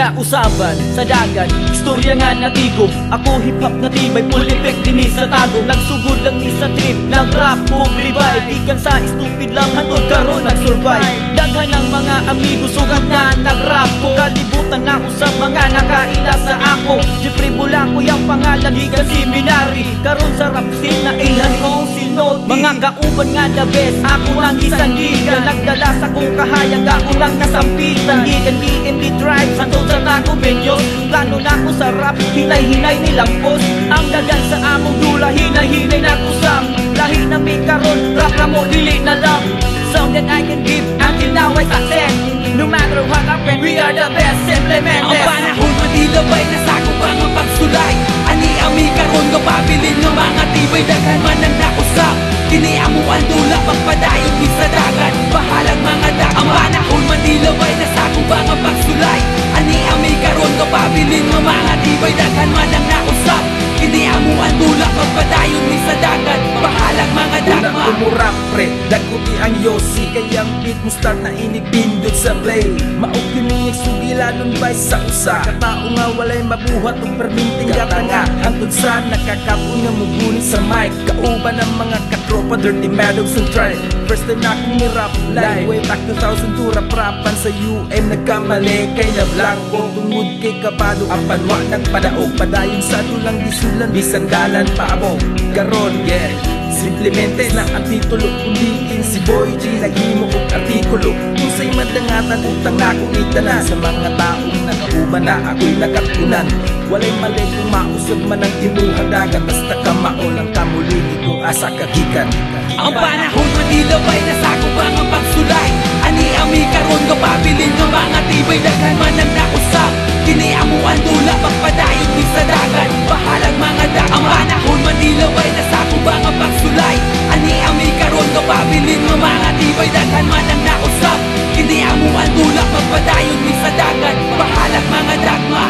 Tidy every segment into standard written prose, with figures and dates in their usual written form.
na usaban sa dagat, istorya nga natigom. Ako hip-hop na tibay, full effect din sa tago. Nagsugod lang ni sa trip, nag-rap kong revive. Ikan sa stupid lang, hantod karon nag-survive. Daghan ng mga amigo, sugat na nag-rap ko. Kalibutan na ko sa mga nakaila sa ako. Jeffrey Bulaco yung pangalan, ikan seminary. Karon sa rap scene na ilan kong sinoti. Mga kauban nga the best, ako lang isang giga. Nagdala sa kong kahayag, ako lang kasampitan. Gigan DMD drive, hantod sa tago menyos. Plano na ko sa rap, hinay-hinay nilang post. Ang dagan sa among dula, hinay-hinay na kusang. Lahi na may karon, rap na mo, dili na lang. Song that I can give, until now I success. No matter what happen, we are the best, simplemente. Ang panahon madilabay, nasa ko pa nga pagsulay. Ani ami karon nga pabilin nga mga tibay. Daghan man ang nakusap, kini amo ang dula. Pagpadayon di sa dagat, bahalang mga dak. Ang panahon madilabay, nasa ko pa nga pagsulay. Ani ami karon nga pabilin nga mga tibay. Daghan man ang nakusap, kini amo ang dula. Pagpadayon di sa dagat, bahalang mga dak. Unang umurap pre, daguti ang yosi. Kayang beat mo start na inipindot sa play. Maukining sugilanon bay sa usa. Katao nga walay mabuhat o perminting gatanga. Hantod sa nakakapon nga mugunit sa mic. Kauban ng mga katropa, dirty maddox and try. First time na akong nirap live, way back 2002. Rap-rapan sa UM nagkamali. Kay na blanco, tungod kay kabado. Ang panwa nagpadaog, padayon sa dulang disulan. Bisandalan pa amo, garon yeah. Simplemente lang ang titulo, kundiin si Boy G. Naghimo og artikulo, kung sa'y madangatan utang na akong itala. Sa mga taong nakauban na ako'y nagatunan. Walay mali kung mausog man ang imuhang dagat. Basta kamao lang kamuligi kung asa kagikan. Ang panahon madilabay, nasa ko pa nga pagsulay. Ani ami karon nga pabilin nga mga tibay. Daghan man ang nakusap, kini amo ang dula. Pagpadayon di sa dagat, bahalang mga dak. Ang panahon madilabay, nasa ko pa nga pagsulay. Ani ami karon nga pabilin nga mga tibay. Daghan man ang nakusap, kini amo ang dula. Pagpadayon di sa dagat, bahalang mga dagma.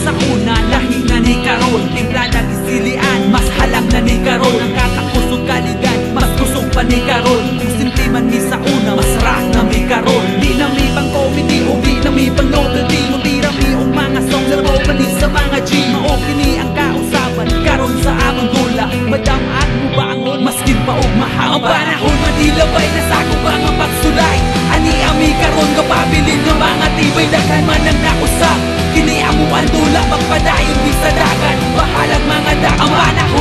Sa una, lahi na ni karon. Timpla na gisilian, mas halang na ni karon. Ang kakakusog kaligan, mas kusog pa ni karon. Kung simple man ni sa una, mas rock na mi karon. Di na mi pang comedy, o di na mi pang novelty. Mutira mi o mga song, laro pa ni sa mga G. Maoki ni ang kausaban, karon sa among dula. Madamaan mo ba ang nun, maskin pa o mahaba. Ang panahon madilabay, nasa ko ba nga pagsulay. Ani ami karon nga pabilin nga mga tibay. Daghan man ang nakusap, kini amo ang dula. Pagpadayon di sa dagat, bahalang mga dak. Ang panahon